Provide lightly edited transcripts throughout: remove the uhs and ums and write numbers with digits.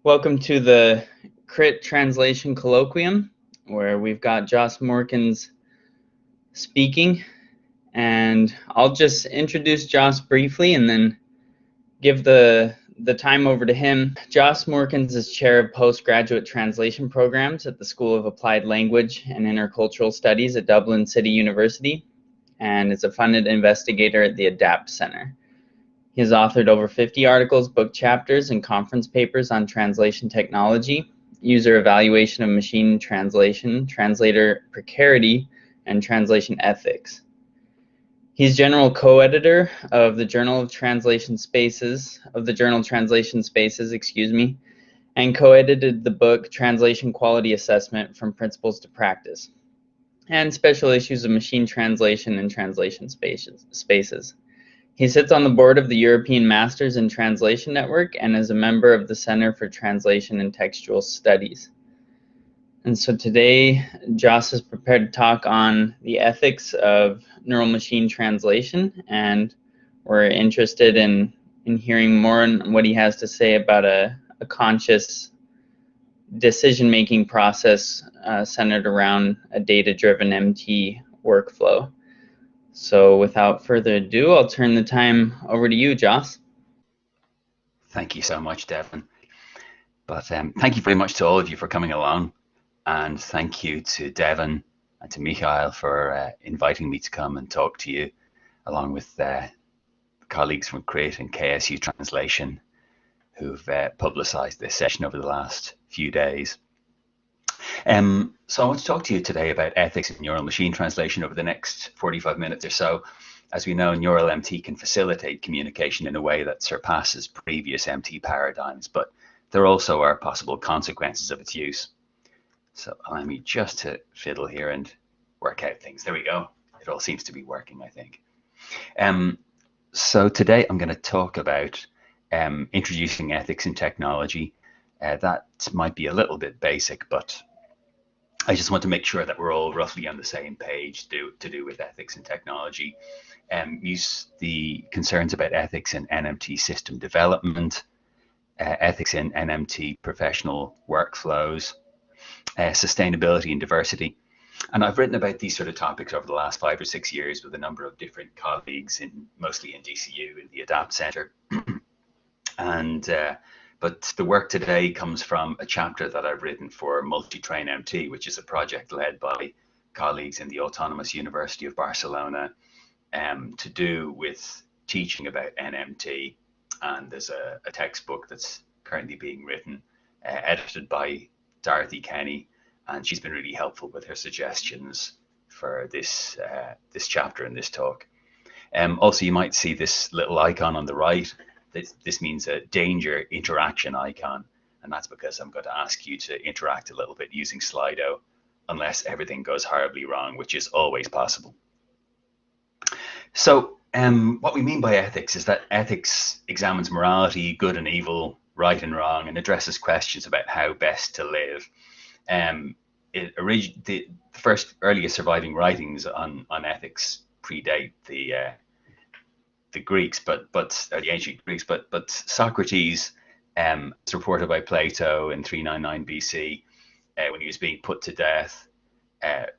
Welcome to the CRITT Translation Colloquium, where we've got Joss Moorkens speaking, and I'll just introduce Joss briefly and then give the time over to him. Joss Moorkens is chair of postgraduate translation programs at the School of Applied Language and Intercultural Studies at Dublin City University, and is a funded investigator at the ADAPT Center. He has authored over 50 articles, book chapters, and conference papers on translation technology, user evaluation of machine translation, translator precarity, and translation ethics. He's general co-editor of the Journal Translation Spaces, and co-edited the book Translation Quality Assessment from Principles to Practice, and special issues of machine translation and translation spaces. He sits on the board of the European Masters in Translation Network and is a member of the Center for Translation and Textual Studies. And so today, Joss is prepared to talk on the ethics of neural machine translation, and we're interested in hearing more on what he has to say about a conscious decision-making process centered around a data-driven MT workflow. So without further ado, I'll turn the time over to you, Joss. Thank you so much, Devin. But thank you very much to all of you for coming along. And thank you to Devin and to Michael for inviting me to come and talk to you, along with colleagues from CRITT and KSU Translation who've publicized this session over the last few days. So I want to talk to you today about ethics in neural machine translation over the next 45 minutes or so. As we know, neural MT can facilitate communication in a way that surpasses previous MT paradigms, but there also are possible consequences of its use. So allow me just to fiddle here and work out things. There we go. It all seems to be working, I think. So today I'm going to talk about introducing ethics in technology. That might be a little bit basic, but I just want to make sure that we're all roughly on the same page to do with ethics in technology. Use the concerns about ethics in NMT system development, ethics in NMT professional workflows, sustainability and diversity. And I've written about these sort of topics over the last 5 or 6 years with a number of different colleagues, mostly in DCU, in the ADAPT Center. But the work today comes from a chapter that I've written for Multi-Train MT, which is a project led by colleagues in the Autonomous University of Barcelona to do with teaching about NMT. And there's a textbook that's currently being written, edited by Dorothy Kenny, and she's been really helpful with her suggestions for this chapter and this talk. Also, you might see this little icon on the right. This means a danger interaction icon, and that's because I'm going to ask you to interact a little bit using Slido, unless everything goes horribly wrong, which is always possible. So what we mean by ethics is that ethics examines morality, good and evil, right and wrong, and addresses questions about how best to live. The first earliest surviving writings on ethics predate the Greeks, but the ancient Greeks, but Socrates, as reported by Plato in 399 BC, when he was being put to death,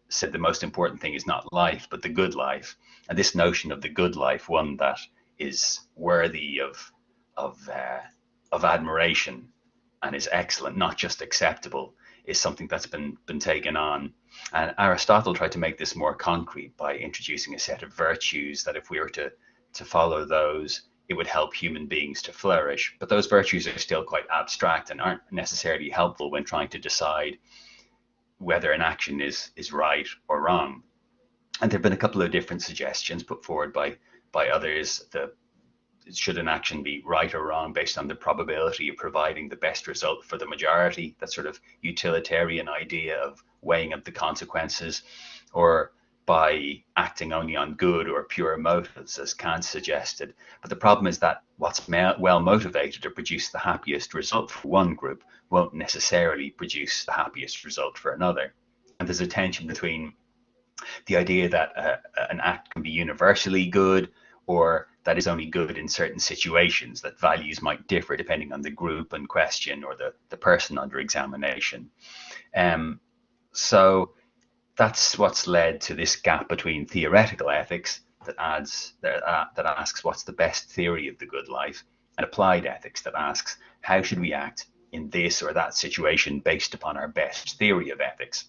said the most important thing is not life, but the good life. And this notion of the good life, one that is worthy of admiration and is excellent, not just acceptable, is something that's been taken on. And Aristotle tried to make this more concrete by introducing a set of virtues that if we were to follow those, it would help human beings to flourish. But those virtues are still quite abstract and aren't necessarily helpful when trying to decide whether an action is right or wrong. And there have been a couple of different suggestions put forward by others. Should an action be right or wrong based on the probability of providing the best result for the majority? That sort of utilitarian idea of weighing up the consequences, or by acting only on good or pure motives, as Kant suggested. But the problem is that what's well motivated to produce the happiest result for one group won't necessarily produce the happiest result for another. And there's a tension between the idea that an act can be universally good, or that is only good in certain situations, that values might differ depending on the group and question or the person under examination. So that's what's led to this gap between theoretical ethics that asks what's the best theory of the good life, and applied ethics that asks how should we act in this or that situation based upon our best theory of ethics.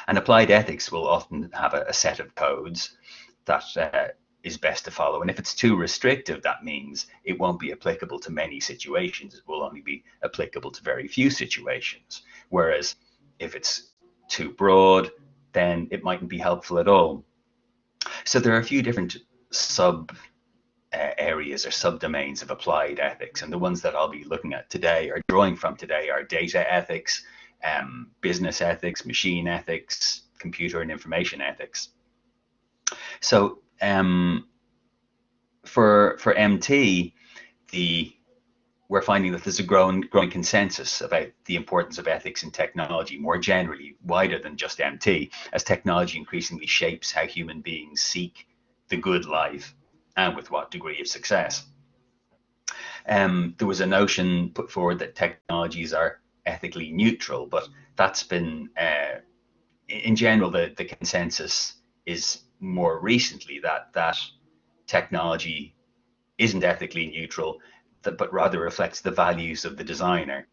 And applied ethics will often have a set of codes that is best to follow. And if it's too restrictive, that means it won't be applicable to many situations. It will only be applicable to very few situations. Whereas if it's too broad, then it mightn't be helpful at all. So there are a few different areas or subdomains of applied ethics, and the ones that I'll be looking at today or drawing from today are data ethics, business ethics, machine ethics, computer and information ethics. So for MT, we're finding that there's a growing consensus about the importance of ethics in technology more generally, wider than just MT, as technology increasingly shapes how human beings seek the good life and with what degree of success. There was a notion put forward that technologies are ethically neutral, but that's been, in general, the consensus is more recently that technology isn't ethically neutral, but rather reflects the values of the designer.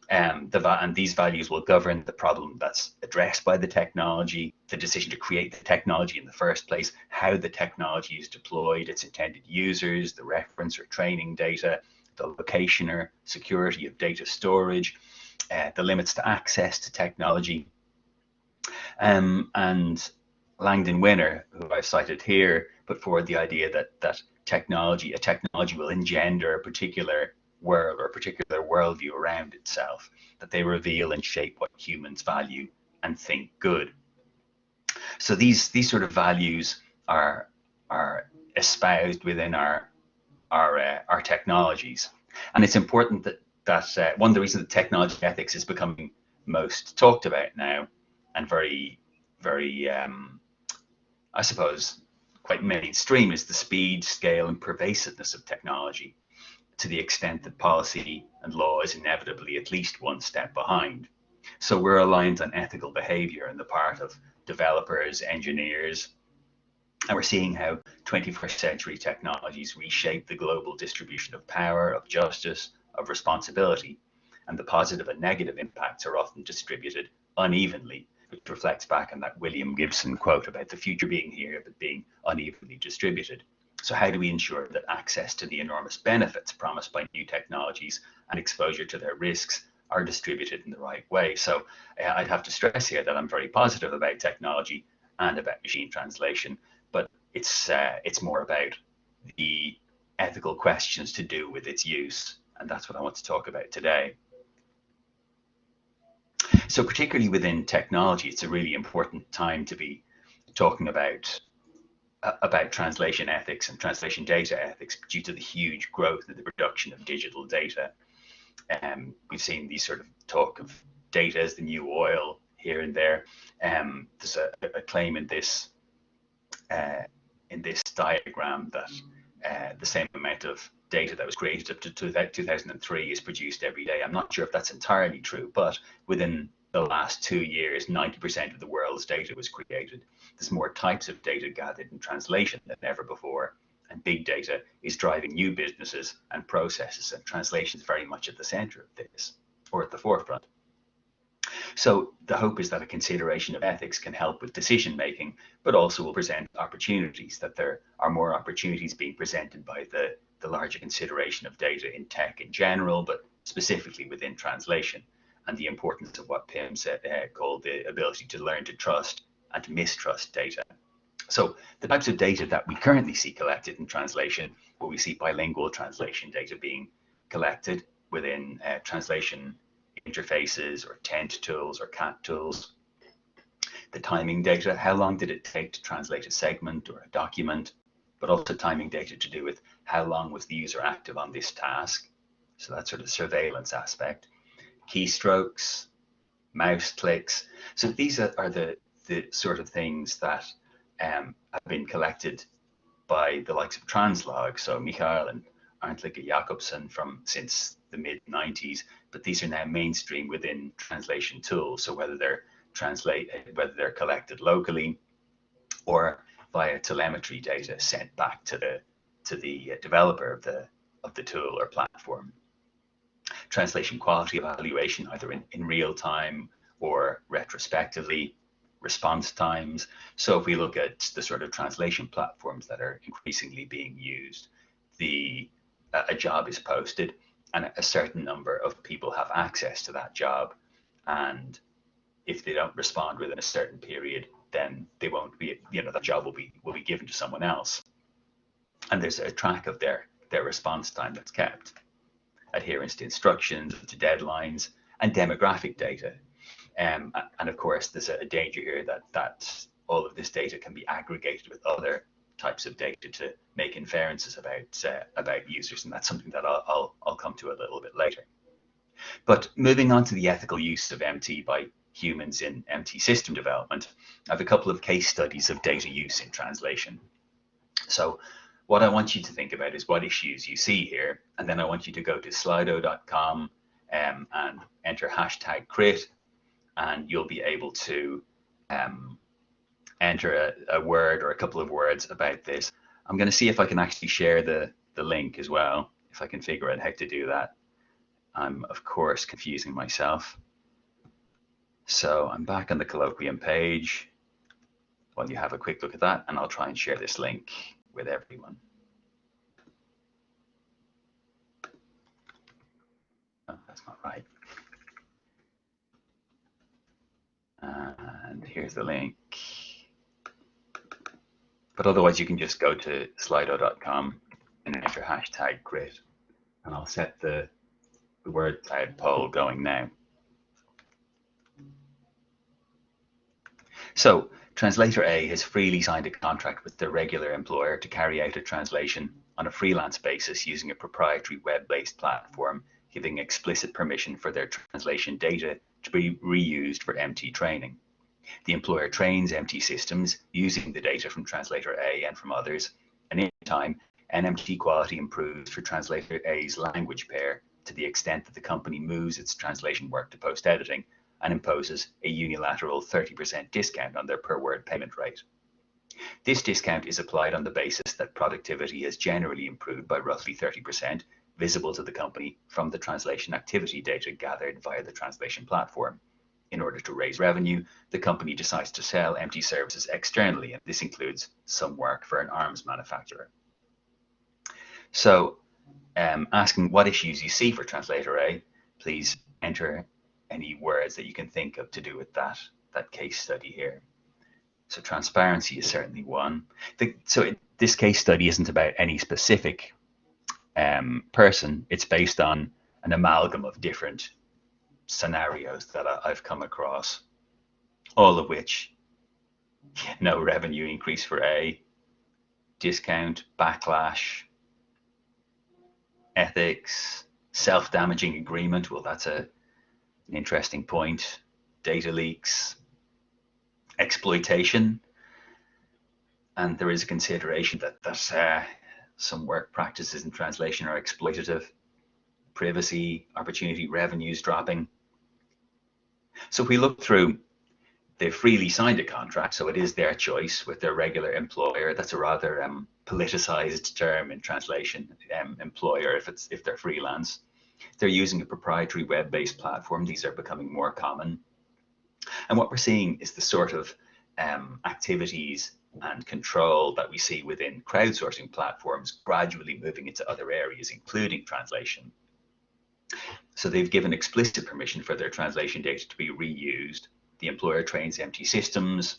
And these values will govern the problem that's addressed by the technology, the decision to create the technology in the first place, how the technology is deployed, its intended users, the reference or training data, the location or security of data storage, the limits to access to technology. And Langdon Winner, who I've cited here, put forward the idea that a technology will engender a particular world or a particular worldview around itself, that they reveal and shape what humans value and think good. So these sort of values are espoused within our technologies, and it's important that one of the reasons that technology ethics is becoming most talked about now, and very I suppose quite mainstream, is the speed, scale, and pervasiveness of technology, to the extent that policy and law is inevitably at least one step behind. So we're reliant on ethical behavior on the part of developers, engineers, and we're seeing how 21st century technologies reshape the global distribution of power, of justice, of responsibility, and the positive and negative impacts are often distributed unevenly, which reflects back on that William Gibson quote about the future being here but being unevenly distributed. So how do we ensure that access to the enormous benefits promised by new technologies and exposure to their risks are distributed in the right way? So I'd have to stress here that I'm very positive about technology and about machine translation, but it's more about the ethical questions to do with its use, and that's what I want to talk about today. So particularly within technology, it's a really important time to be talking about translation ethics and translation data ethics due to the huge growth in the production of digital data. We've seen these sort of talk of data as the new oil here and there. There's a claim in this diagram that the same amount of data that was created up to 2003 is produced every day. I'm not sure if that's entirely true, but within the last 2 years, 90% of the world's data was created. There's more types of data gathered in translation than ever before, and big data is driving new businesses and processes, and translation is very much at the center of this, or at the forefront. So the hope is that a consideration of ethics can help with decision making, but also will present opportunities, that there are more opportunities being presented by the larger consideration of data in tech in general, but specifically within translation, and the importance of what Pim said, called the ability to learn to trust and to mistrust data. So the types of data that we currently see collected in translation, where we see bilingual translation data being collected within translation interfaces or TENT tools or CAT tools. The timing data, how long did it take to translate a segment or a document, but also timing data to do with how long was the user active on this task. So that sort of surveillance aspect. Keystrokes, mouse clicks. So these are the sort of things that have been collected by the likes of Translog, so Michael and Arntlike Jakobsen since the mid-90s, but these are now mainstream within translation tools. So whether they're collected locally or via telemetry data sent back to the developer of the tool or platform. Translation quality evaluation, either in real time or retrospectively, response times. So if we look at the sort of translation platforms that are increasingly being used, a job is posted and a certain number of people have access to that job, and if they don't respond within a certain period, then they won't be, that job will be given to someone else. And there's a track of their response time that's kept, adherence to instructions, to deadlines, and demographic data. And of course, there's a danger here that all of this data can be aggregated with other types of data to make inferences about users, and that's something that I'll come to a little bit later. But moving on to the ethical use of MT by humans in MT system development, I have a couple of case studies of data use in translation. So what I want you to think about is what issues you see here, and then I want you to go to slido.com and enter hashtag CRITT, and you'll be able to enter a word or a couple of words about this. I'm going to see if I can actually share the link as well, if I can figure out how to do that. I'm, of course, confusing myself. So I'm back on the Colloquium page. While you have a quick look at that, and I'll try and share this link with everyone. Oh, that's not right. And here's the link. But otherwise, you can just go to slido.com and enter hashtag CRITT, and I'll set the word cloud poll going now. So Translator A has freely signed a contract with their regular employer to carry out a translation on a freelance basis using a proprietary web-based platform, giving explicit permission for their translation data to be reused for MT training. The employer trains MT systems using the data from Translator A and from others, and in time, NMT quality improves for Translator A's language pair to the extent that the company moves its translation work to post-editing and imposes a unilateral 30% discount on their per-word payment rate. This discount is applied on the basis that productivity has generally improved by roughly 30%, visible to the company from the translation activity data gathered via the translation platform. In order to raise revenue, the company decides to sell MT services externally, and this includes some work for an arms manufacturer. So, asking what issues you see for Translator A, please enter any words that you can think of to do with that case study here. So transparency is certainly one. This case study isn't about any specific person. It's based on an amalgam of different scenarios that I've come across, all of which no revenue increase for A, discount, backlash, ethics, self-damaging agreement. Well, that's an interesting point. Data leaks, exploitation, and there is a consideration that some work practices in translation are exploitative, privacy, opportunity, revenues dropping. So if we look through, they've freely signed a contract, so it is their choice with their regular employer. That's a rather politicized term in translation, employer, if they're freelance. They're using a proprietary web-based platform. These are becoming more common. And what we're seeing is the sort of activities and control that we see within crowdsourcing platforms gradually moving into other areas, including translation. So they've given explicit permission for their translation data to be reused. The employer trains MT systems,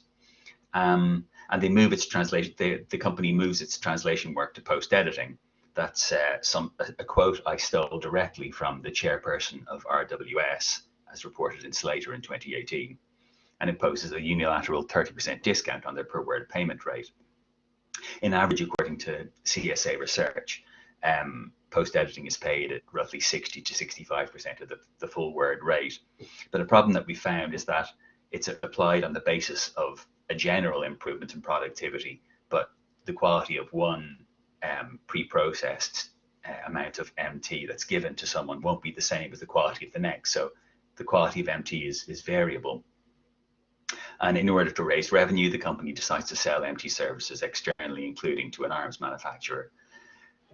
and they move its translation. The company moves its translation work to post-editing. That's a quote I stole directly from the chairperson of RWS, as reported in Slater in 2018, and imposes a unilateral 30% discount on their per-word payment rate. In average, according to CSA research, post-editing is paid at roughly 60 to 65% of the full word rate. But a problem that we found is that it's applied on the basis of a general improvement in productivity, but the quality of one pre-processed amount of MT that's given to someone won't be the same as the quality of the next. So the quality of MT is variable. And in order to raise revenue, the company decides to sell MT services externally, including to an arms manufacturer.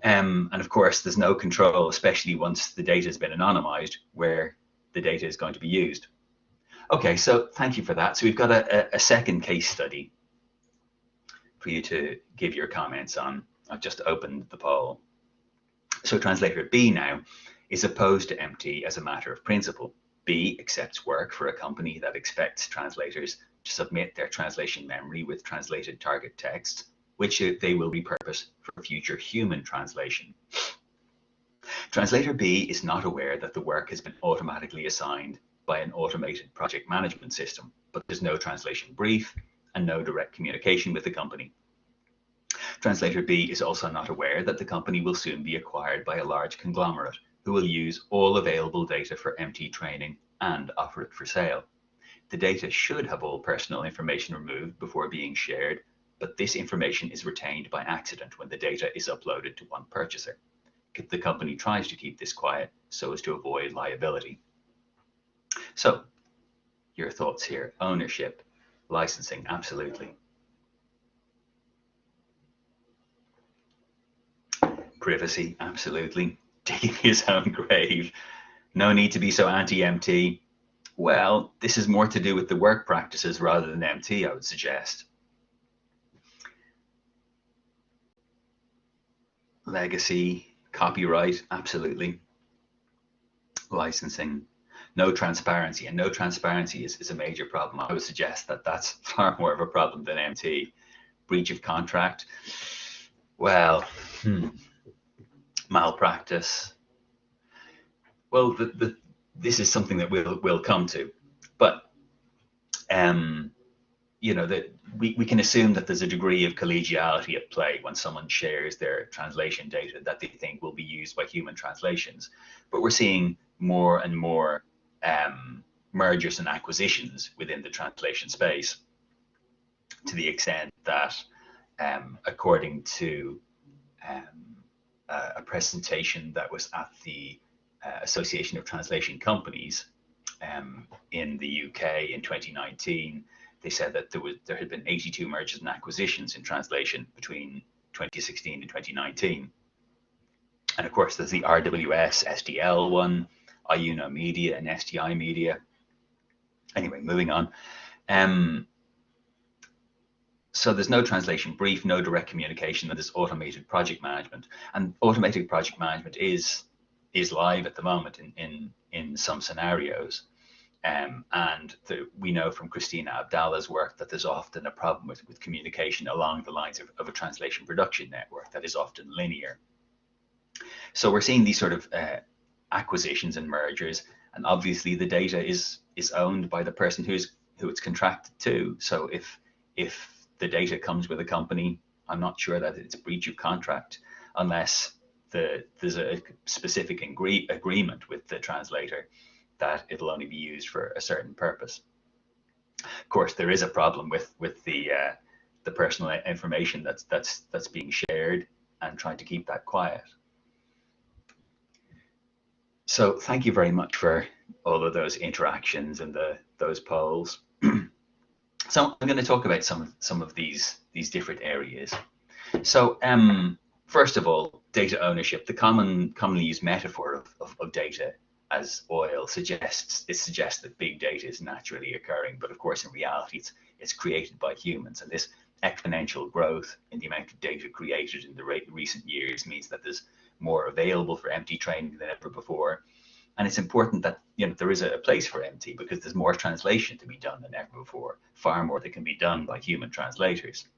And of course, there's no control, especially once the data has been anonymized, where the data is going to be used. Okay, so thank you for that. So we've got a second case study for you to give your comments on. I've just opened the poll. So translator B now is opposed to MT as a matter of principle. B accepts work for a company that expects translators to submit their translation memory with translated target text, which they will repurpose for future human translation. Translator B is not aware that the work has been automatically assigned by an automated project management system, but there's no translation brief and no direct communication with the company. Translator B is also not aware that the company will soon be acquired by a large conglomerate who will use all available data for MT training and offer it for sale. The data should have all personal information removed before being shared, but this information is retained by accident when the data is uploaded to one purchaser. The company tries to keep this quiet so as to avoid liability. So, your thoughts here: ownership, licensing, absolutely. Privacy, absolutely. Digging his own grave. No need to be so anti-MT. Well, this is more to do with the work practices rather than MT, I would suggest. Legacy, copyright, absolutely. Licensing, no transparency, and no transparency is a major problem. I would suggest that that's far more of a problem than MT. Breach of contract, well, malpractice. Well, this is something that we'll come to, but you know, that we can assume that there's a degree of collegiality at play when someone shares their translation data that they think will be used by human translations. But we're seeing more and more mergers and acquisitions within the translation space, to the extent that, according to a presentation that was at the Association of Translation Companies in the UK in 2019, they said that there had been 82 mergers and acquisitions in translation between 2016 and 2019. And of course, there's the RWS, SDL one, IUNO Media, and STI Media. Anyway, moving on. So there's no translation brief, no direct communication, and there's automated project management. And automated project management is live at the moment in some scenarios. And we know from Christina Abdallah's work that there's often a problem with communication along the lines of a translation production network that is often linear. So we're seeing these sort of acquisitions and mergers, and obviously the data is owned by the person who it's contracted to. So if the data comes with a company, I'm not sure that it's a breach of contract unless there's a specific agreement with the translator that it'll only be used for a certain purpose. Of course, there is a problem with the personal information that's being shared, and trying to keep that quiet. So thank you very much for all of those interactions and those polls. So I'm going to talk about some of these different areas. So first of all, data ownership. The commonly used metaphor of data as oil suggests that big data is naturally occurring, but of course in reality it's created by humans, and this exponential growth in the amount of data created in the recent years means that there's more available for MT training than ever before. And it's important that, you know, there is a place for MT because there's more translation to be done than ever before, far more that can be done by human translators.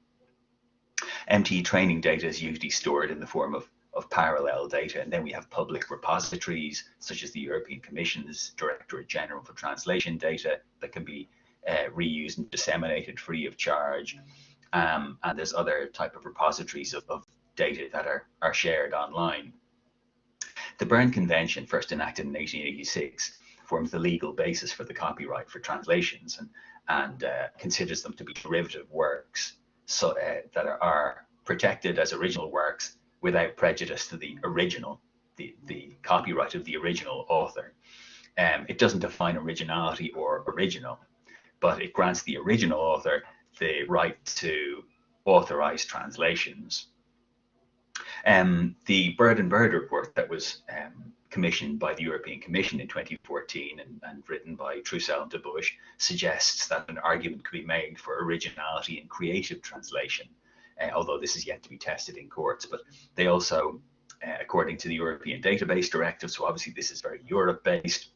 MT training data is usually stored in the form of parallel data, and then we have public repositories such as the European Commission's Directorate General for Translation data that can be reused and disseminated free of charge. And there's other type of repositories of data that are shared online. The Berne Convention, first enacted in 1886, forms the legal basis for the copyright for translations, and considers them to be derivative works, so that are protected as original works without prejudice to the original, the copyright of the original author. It doesn't define originality or original, but it grants the original author the right to authorize translations. The Bird and Bird report that was commissioned by the European Commission in 2014 and written by Troussel and de Bush suggests that an argument could be made for originality in creative translation, although this is yet to be tested in courts. But they also, according to the European Database Directive, so obviously this is very Europe-based,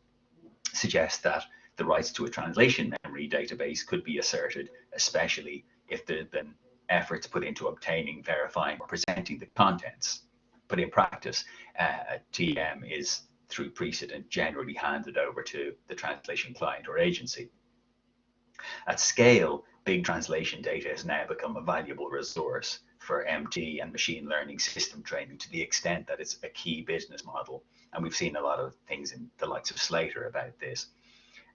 suggest that the rights to a translation memory database could be asserted, especially if there had been efforts put into obtaining, verifying, or presenting the contents. But in practice, TM is, through precedent, generally handed over to the translation client or agency. At scale, big translation data has now become a valuable resource for MT and machine learning system training, to the extent that it's a key business model. And we've seen a lot of things in the likes of Slater about this.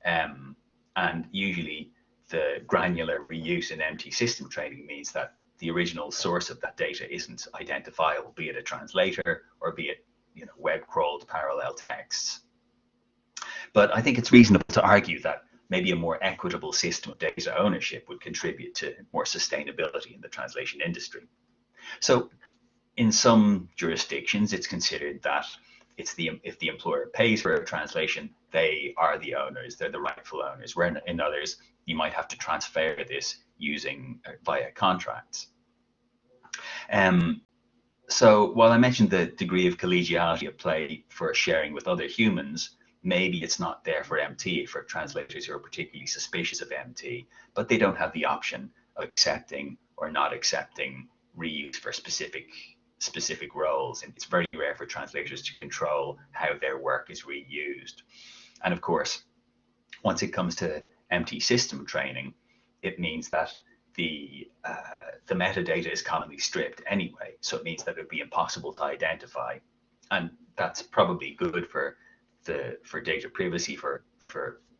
And usually the granular reuse in MT system training means that the original source of that data isn't identifiable, be it a translator or be it, web crawled parallel texts. But I think it's reasonable to argue that maybe a more equitable system of data ownership would contribute to more sustainability in the translation industry. So in some jurisdictions, it's considered that if the employer pays for a translation, they are the owners, they're the rightful owners, where in others, you might have to transfer this via contracts. So while I mentioned the degree of collegiality at play for sharing with other humans, maybe it's not there for MT, for translators who are particularly suspicious of MT, but they don't have the option of accepting or not accepting reuse for specific roles. And it's very rare for translators to control how their work is reused. And of course, once it comes to MT system training, it means that the metadata is commonly stripped anyway. So it means that it would be impossible to identify. And that's probably good for data privacy, for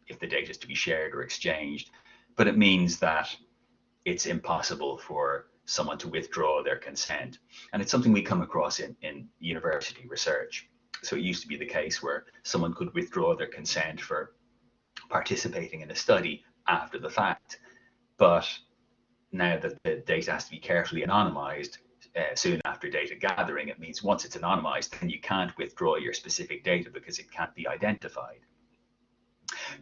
if the data is to be shared or exchanged. But it means that it's impossible for someone to withdraw their consent. And it's something we come across in university research. So it used to be the case where someone could withdraw their consent for participating in a study after the fact. But now that the data has to be carefully anonymized soon after data gathering, it means once it's anonymized, then you can't withdraw your specific data because it can't be identified.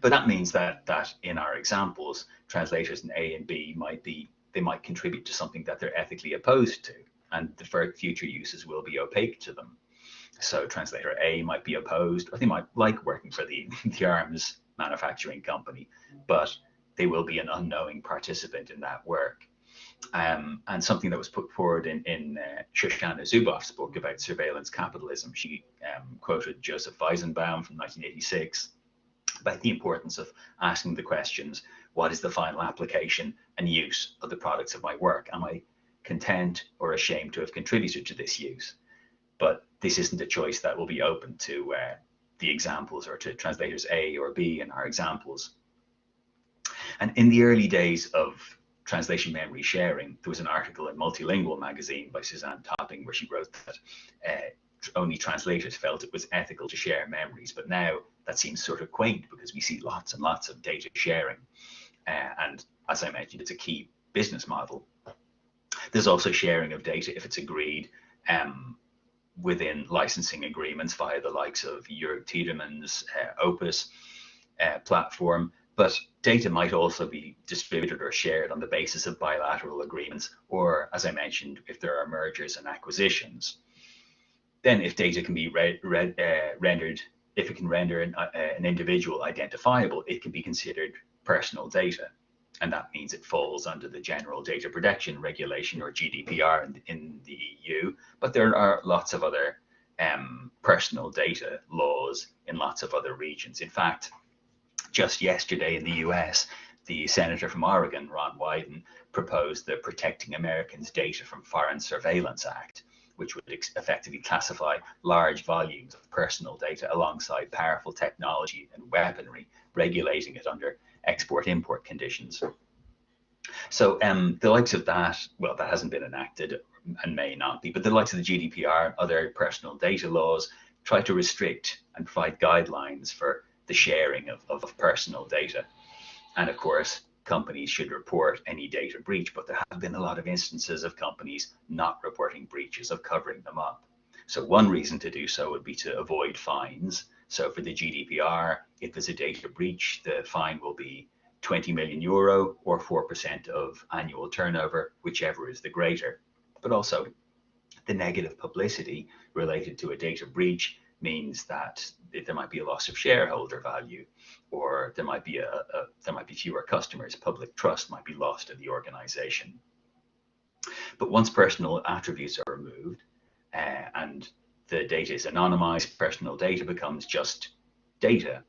But that means that in our examples, translators in A and B might contribute to something that they're ethically opposed to, and the future uses will be opaque to them. So translator A might be opposed, or they might like working for the arms manufacturing company, but they will be an unknowing participant in that work. And something that was put forward in Shoshana Zuboff's book about surveillance capitalism, she quoted Joseph Weizenbaum from 1986 about the importance of asking the questions, what is the final application and use of the products of my work? Am I content or ashamed to have contributed to this use? But this isn't a choice that will be open to the examples or to translators A or B in our examples. And in the early days of translation memory sharing, there was an article in Multilingual magazine by Suzanne Topping where she wrote that only translators felt it was ethical to share memories. But now that seems sort of quaint because we see lots and lots of data sharing. And as I mentioned, it's a key business model. There's also sharing of data if it's agreed within licensing agreements via the likes of Jörg Tiedeman's Opus platform. But data might also be distributed or shared on the basis of bilateral agreements, or, as I mentioned, if there are mergers and acquisitions. Then if data can be rendered, if it can render an individual identifiable, it can be considered personal data. And that means it falls under the General Data Protection Regulation, or GDPR, in the EU. But there are lots of other personal data laws in lots of other regions. In fact, just yesterday in the US, the senator from Oregon, Ron Wyden, proposed the Protecting Americans' Data from Foreign Surveillance Act, which would effectively classify large volumes of personal data alongside powerful technology and weaponry, regulating it under export-import conditions. So the likes of that, well, that hasn't been enacted and may not be. But the likes of the GDPR and other personal data laws try to restrict and provide guidelines for the sharing of personal data. And of course, companies should report any data breach, but there have been a lot of instances of companies not reporting breaches, of covering them up. So one reason to do so would be to avoid fines. So for the GDPR, if there's a data breach, the fine will be 20 million euro or 4% of annual turnover, whichever is the greater. But also, the negative publicity related to a data breach means that there might be a loss of shareholder value, or there might be fewer customers. Public trust might be lost in the organization. But once personal attributes are removed and the data is anonymized, personal data becomes just data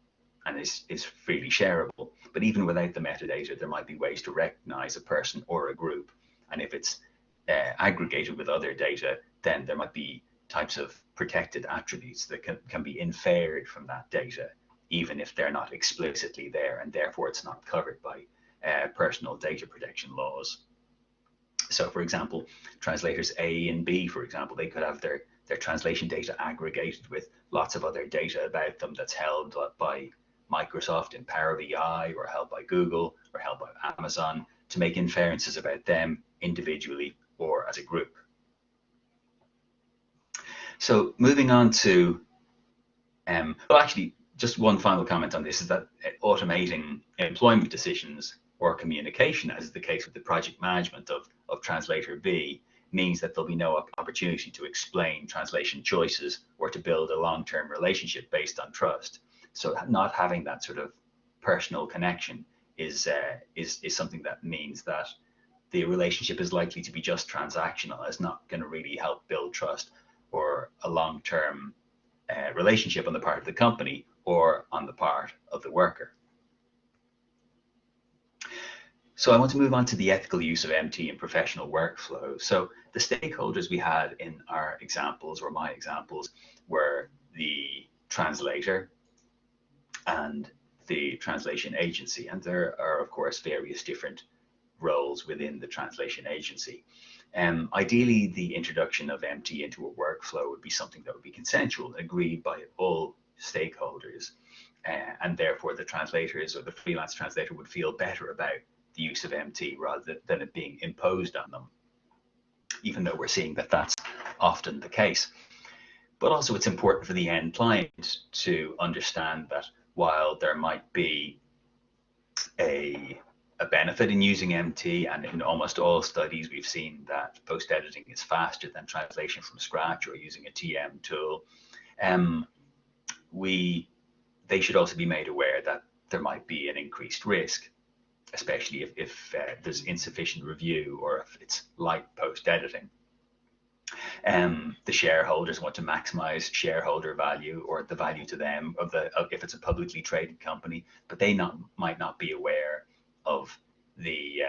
and is freely shareable. But even without the metadata, there might be ways to recognize a person or a group. And if it's aggregated with other data, then there might be types of protected attributes that can be inferred from that data, even if they're not explicitly there, and therefore it's not covered by personal data protection laws. So for example, translators A and B, for example, they could have their translation data aggregated with lots of other data about them that's held by Microsoft in Power BI, or held by Google, or held by Amazon, to make inferences about them individually or as a group. So moving on to, well, actually, just one final comment on this is that automating employment decisions or communication, as is the case with the project management of Translator B, means that there'll be no opportunity to explain translation choices or to build a long-term relationship based on trust. So not having that sort of personal connection is something that means that the relationship is likely to be just transactional. It's not going to really help build trust or a long-term relationship on the part of the company or on the part of the worker. So I want to move on to the ethical use of MT in professional workflow. So the stakeholders we had in our examples, or my examples, were the translator and the translation agency. And there are, of course, various different roles within the translation agency. Ideally, the introduction of MT into a workflow would be something that would be consensual, agreed by all stakeholders, and therefore the translators or the freelance translator would feel better about the use of MT rather than it being imposed on them, even though we're seeing that that's often the case. But also it's important for the end client to understand that while there might be a benefit in using MT, and in almost all studies we've seen that post-editing is faster than translation from scratch or using a TM tool, they should also be made aware that there might be an increased risk, especially if there's insufficient review or if it's light post-editing. The shareholders want to maximize shareholder value, or the value to them if it's a publicly traded company, but they might not be aware of the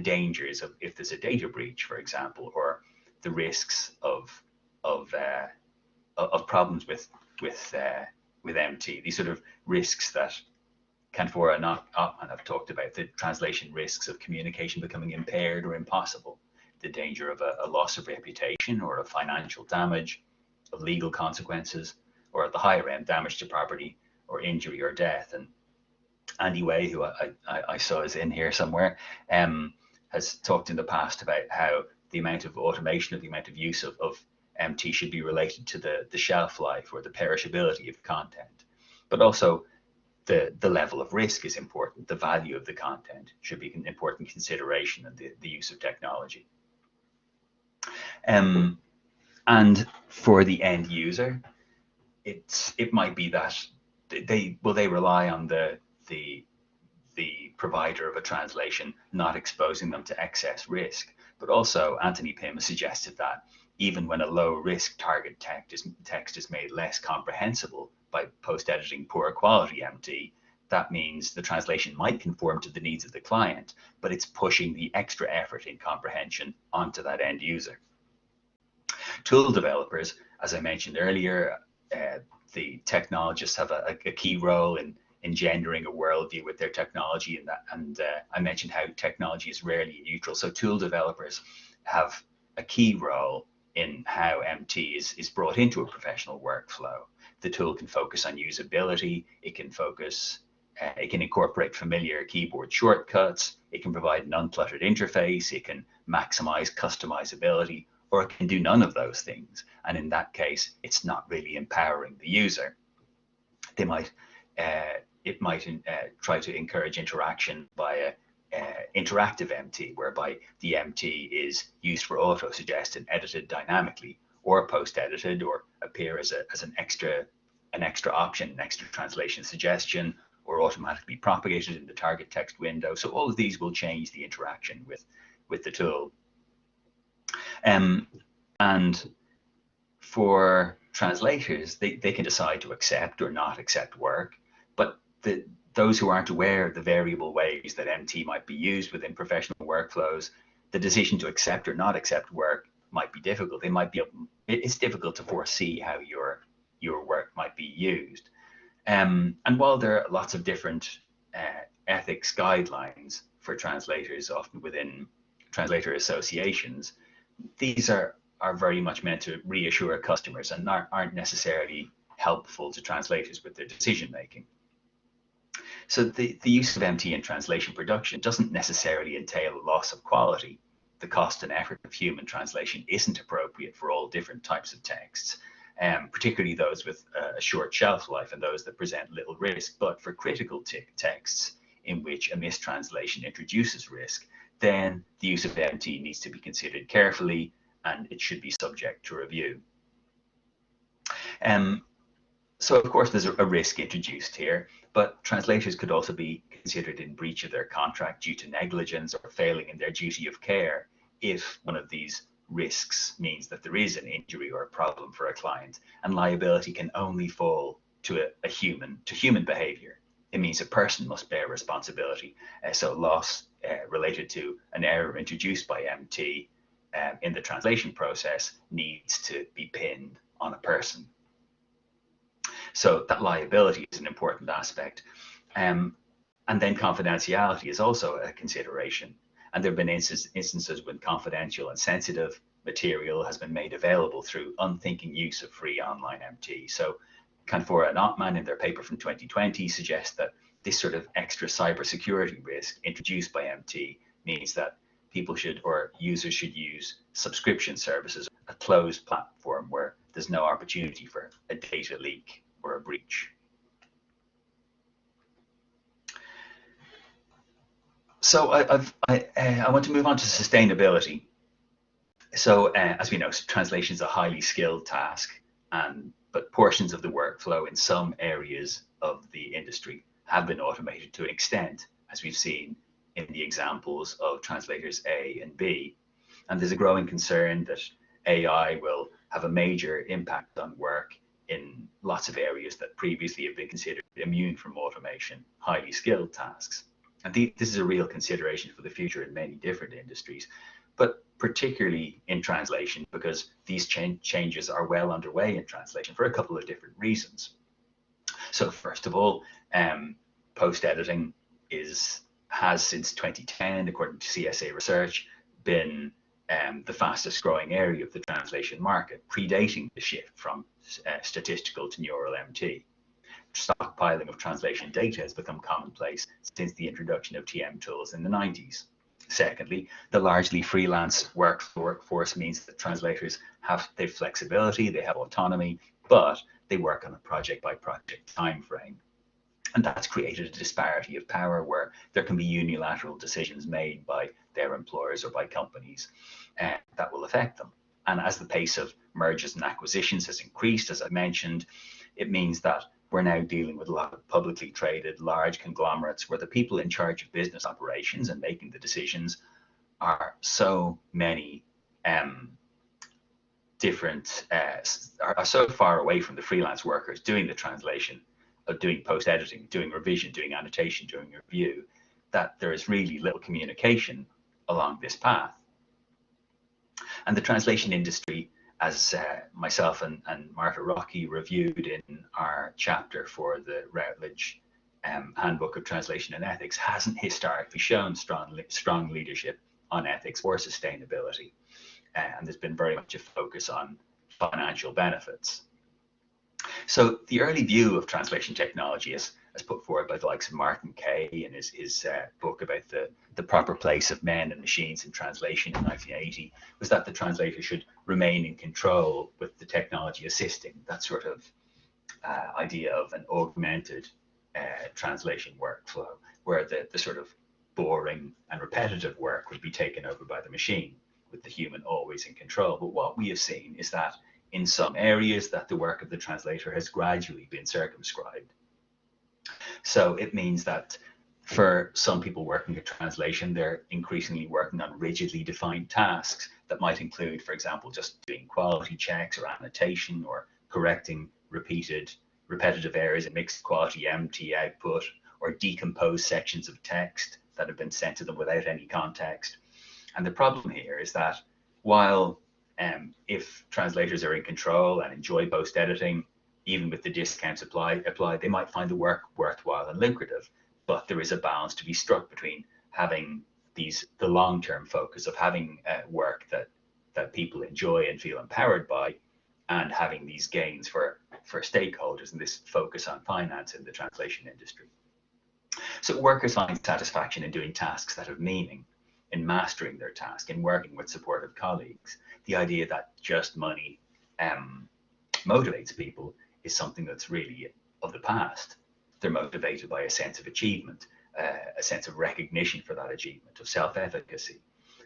dangers of if there's a data breach, for example, or the risks of problems with MT. These sort of risks that Canfora and Ottman have talked about, the translation risks of communication becoming impaired or impossible, the danger of a loss of reputation or of financial damage, of legal consequences, or at the higher end, damage to property or injury or death. And Andy Way, who I saw is in here somewhere, has talked in the past about how the amount of automation or the amount of use of MT should be related to the shelf life or the perishability of content. But also the level of risk is important. The value of the content should be an important consideration in the use of technology. And for the end user, it might be that they rely on the provider of a translation not exposing them to excess risk. But also Anthony Pym has suggested that even when a low risk target text is made less comprehensible by post-editing poor quality MT, that means the translation might conform to the needs of the client, but it's pushing the extra effort in comprehension onto that end user. Tool developers, as I mentioned earlier, the technologists have a key role in engendering a worldview with their technology, and I mentioned how technology is rarely neutral. So tool developers have a key role in how MT is brought into a professional workflow. The tool can focus on usability, it can incorporate familiar keyboard shortcuts, it can provide an uncluttered interface, it can maximize customizability, or it can do none of those things. And in that case, it's not really empowering the user. They might, it might try to encourage interaction by interactive MT, whereby the MT is used for auto-suggest and edited dynamically, or post-edited, or appear as an extra option, an extra translation suggestion, or automatically propagated in the target text window. So all of these will change the interaction with the tool. And for translators, they can decide to accept or not accept work, but those who aren't aware of the variable ways that MT might be used within professional workflows, the decision to accept or not accept work might be difficult. It's difficult to foresee how your work might be used. And while there are lots of different ethics guidelines for translators, often within translator associations, these are very much meant to reassure customers and aren't necessarily helpful to translators with their decision making. So the use of MT in translation production doesn't necessarily entail a loss of quality. The cost and effort of human translation isn't appropriate for all different types of texts, particularly those with a short shelf life and those that present little risk. But for critical texts in which a mistranslation introduces risk, then the use of MT needs to be considered carefully and it should be subject to review. So of course there's a risk introduced here, but translators could also be considered in breach of their contract due to negligence or failing in their duty of care if one of these risks means that there is an injury or a problem for a client, and liability can only fall to human behavior. It means a person must bear responsibility. So loss related to an error introduced by MT in the translation process needs to be pinned on a person. So that liability is an important aspect. And then confidentiality is also a consideration. And there have been instances when confidential and sensitive material has been made available through unthinking use of free online MT. So Canfora and Ottman in their paper from 2020 suggest that this sort of extra cybersecurity risk introduced by MT means that people should, or users should, use subscription services, a closed platform where there's no opportunity for a data leak or a breach. So I want to move on to sustainability. So as we know, translation is a highly skilled task, but portions of the workflow in some areas of the industry have been automated to an extent, as we've seen in the examples of translators A and B. And there's a growing concern that AI will have a major impact on work in lots of areas that previously have been considered immune from automation, highly skilled tasks. And this is a real consideration for the future in many different industries, but particularly in translation, because these changes are well underway in translation for a couple of different reasons. So first of all, post-editing has since 2010, according to CSA research, been the fastest growing area of the translation market, predating the shift from statistical to neural MT. Stockpiling of translation data has become commonplace since the introduction of TM tools in the 90s. Secondly, the largely freelance workforce means that translators have their flexibility, they have autonomy, but they work on a project-by-project time frame. And that's created a disparity of power where there can be unilateral decisions made by their employers or by companies that will affect them. And as the pace of mergers and acquisitions has increased, as I mentioned, it means that we're now dealing with a lot of publicly traded large conglomerates where the people in charge of business operations and making the decisions are so many are so far away from the freelance workers doing the translation, doing post-editing, doing revision, doing annotation, doing review, that there is really little communication along this path. And the translation industry, as myself and Marta Rocky reviewed in our chapter for the Routledge Handbook of Translation and Ethics, hasn't historically shown strong leadership on ethics or sustainability. and there's been very much a focus on financial benefits. So the early view of translation technology, as put forward by the likes of Martin Kay in his book about the proper place of men and machines in translation in 1980, was that the translator should remain in control with the technology assisting. That sort of idea of an augmented translation workflow, where the sort of boring and repetitive work would be taken over by the machine, with the human always in control. But what we have seen is that in some areas that the work of the translator has gradually been circumscribed. So it means that for some people working at translation, they're increasingly working on rigidly defined tasks that might include, for example, just doing quality checks or annotation or correcting repetitive errors in mixed quality MT output, or decompose sections of text that have been sent to them without any context. And the problem here is that while if translators are in control and enjoy post-editing, even with the discounts applied, they might find the work worthwhile and lucrative. But there is a balance to be struck between having the long-term focus of having work that people enjoy and feel empowered by, and having these gains for stakeholders and this focus on finance in the translation industry. So workers find satisfaction in doing tasks that have meaning, in mastering their task, in working with supportive colleagues. The idea that just money motivates people is something that's really of the past. They're motivated by a sense of achievement, a sense of recognition for that achievement, of self-efficacy.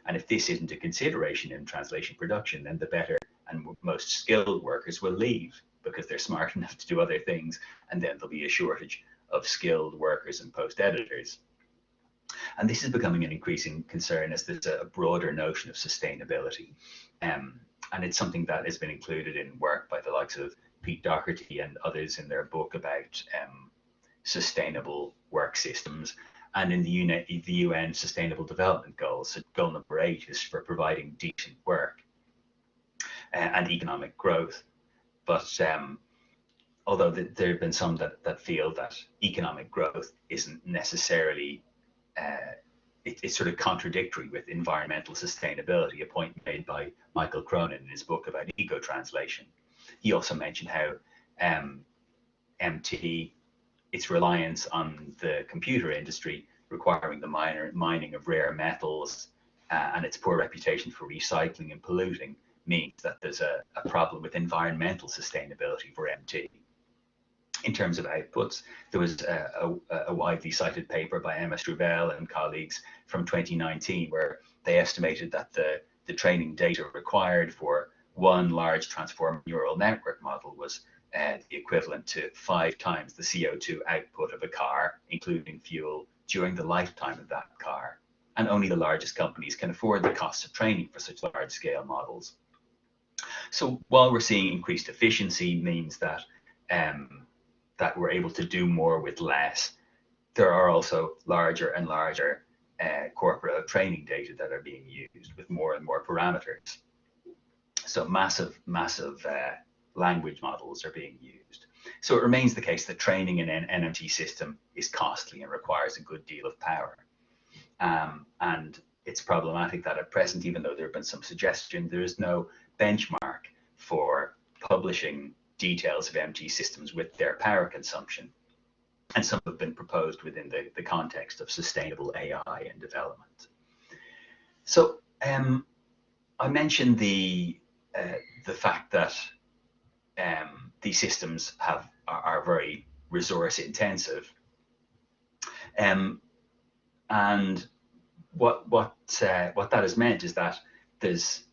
And if this isn't a consideration in translation production, then the better and most skilled workers will leave because they're smart enough to do other things, and then there'll be a shortage of skilled workers and post-editors. And this is becoming an increasing concern as there's a broader notion of sustainability. And it's something that has been included in work by the likes of Pete Doherty and others in their book about sustainable work systems. And in the UN Sustainable Development Goals, so goal number 8 is for providing decent work and economic growth. But although there have been some that feel that economic growth isn't necessarily it's sort of contradictory with environmental sustainability, a point made by Michael Cronin in his book about eco-translation. He also mentioned how MT, its reliance on the computer industry, requiring the mining of rare metals, and its poor reputation for recycling and polluting, means that there's a problem with environmental sustainability for MT. In terms of outputs, there was a widely cited paper by Emma Struvel and colleagues from 2019 where they estimated that the training data required for one large transformer neural network model was the equivalent to 5 times the CO2 output of a car, including fuel, during the lifetime of that car. And only the largest companies can afford the costs of training for such large-scale models. So while we're seeing increased efficiency means that that we're able to do more with less, there are also larger and larger corporate training data that are being used with more and more parameters. So massive language models are being used. So it remains the case that training in an NMT system is costly and requires a good deal of power. And it's problematic that at present, even though there have been some suggestion, there is no benchmark for publishing details of MT systems with their power consumption. And some have been proposed within the context of sustainable AI and development. So I mentioned the fact that these systems are very resource intensive, and what that has meant is that there's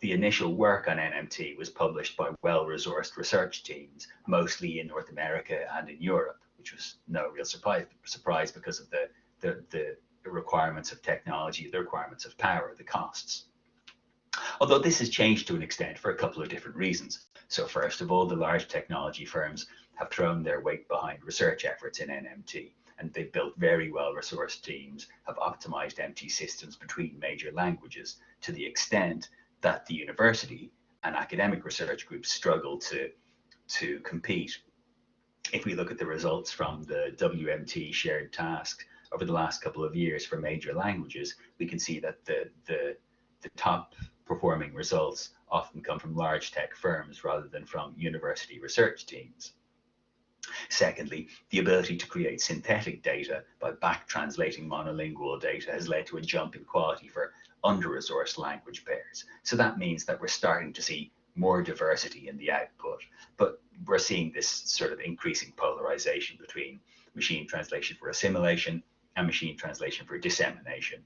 the initial work on NMT was published by well-resourced research teams, mostly in North America and in Europe, which was no real surprise because of the requirements of technology, the requirements of power, the costs. Although this has changed to an extent for a couple of different reasons. So first of all, the large technology firms have thrown their weight behind research efforts in NMT, and they've built very well-resourced teams, have optimized MT systems between major languages to the extent that the university and academic research groups struggle to compete. If we look at the results from the WMT shared task over the last couple of years for major languages, we can see that the top performing results often come from large tech firms rather than from university research teams. Secondly, the ability to create synthetic data by back translating monolingual data has led to a jump in quality for under-resourced language pairs. So that means that we're starting to see more diversity in the output, but we're seeing this sort of increasing polarization between machine translation for assimilation and machine translation for dissemination.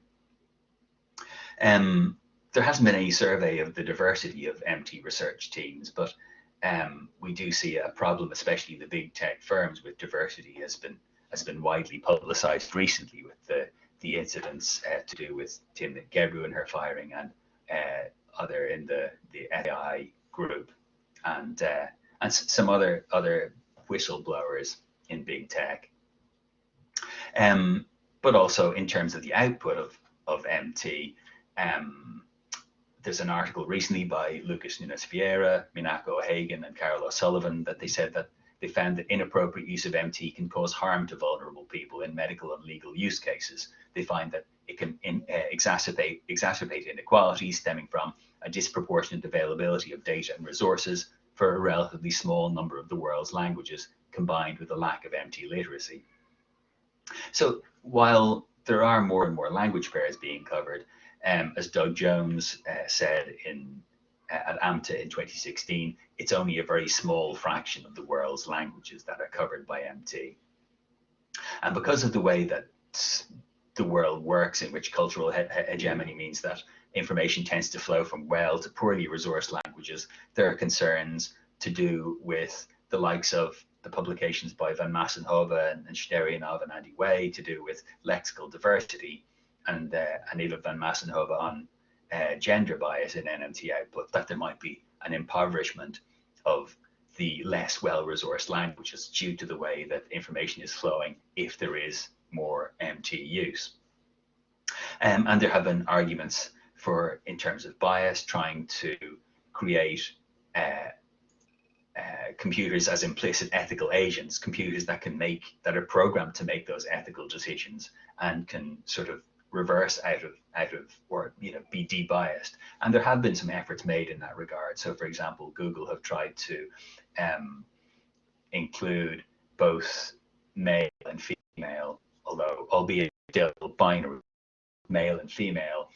There hasn't been any survey of the diversity of MT research teams, but we do see a problem, especially the big tech firms, with diversity has been widely publicized recently with the incidents to do with Timnit Gebru and her firing, and other in the FAI group, and some other whistleblowers in big tech. But also in terms of the output of MT, there's an article recently by Lucas Nunes Vieira, Minako O'Hagan, and Carol O'Sullivan that they said that they found that inappropriate use of MT can cause harm to vulnerable people in medical and legal use cases. They find that it can exacerbate inequalities stemming from a disproportionate availability of data and resources for a relatively small number of the world's languages, combined with a lack of MT literacy. So while there are more and more language pairs being covered, as Doug Jones said at AMTA in 2016, it's only a very small fraction of the world's languages that are covered by MT. And because of the way that the world works, in which cultural hegemony means that information tends to flow from well to poorly resourced languages, there are concerns to do with the likes of the publications by Van Massenhove and Sterionov and Andy Way to do with lexical diversity, and Eva Van Massenhove on gender bias in NMT output, that there might be an impoverishment of the less well-resourced languages due to the way that information is flowing if there is more MT use. And there have been arguments for, in terms of bias, trying to create computers as implicit ethical agents, computers that are programmed to make those ethical decisions and can sort of reverse out of or be de-biased. And there have been some efforts made in that regard. So for example, Google have tried to include both male and female, although albeit still binary, male and female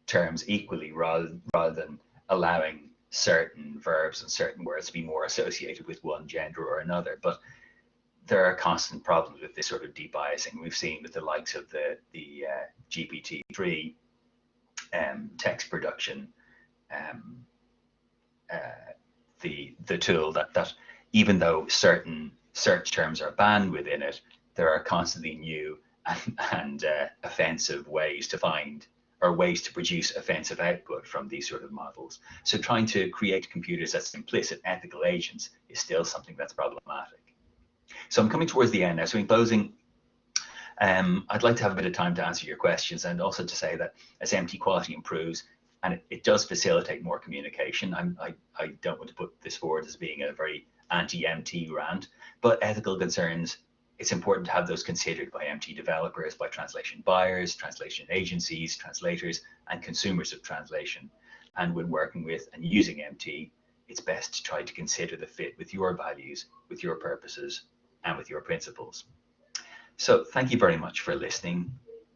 terms equally, rather than allowing certain verbs and certain words to be more associated with one gender or another. But there are constant problems with this sort of de-biasing. We've seen with the likes of the GPT-3 text production, the tool that even though certain search terms are banned within it, there are constantly new and offensive ways to find, or ways to produce offensive output from these sort of models. So trying to create computers as implicit ethical agents is still something that's problematic. So I'm coming towards the end now. So in closing, I'd like to have a bit of time to answer your questions, and also to say that as MT quality improves, and it does facilitate more communication, I don't want to put this forward as being a very anti-MT rant, but ethical concerns, it's important to have those considered by MT developers, by translation buyers, translation agencies, translators, and consumers of translation. And when working with and using MT, it's best to try to consider the fit with your values, with your purposes, and with your principles. So thank you very much for listening,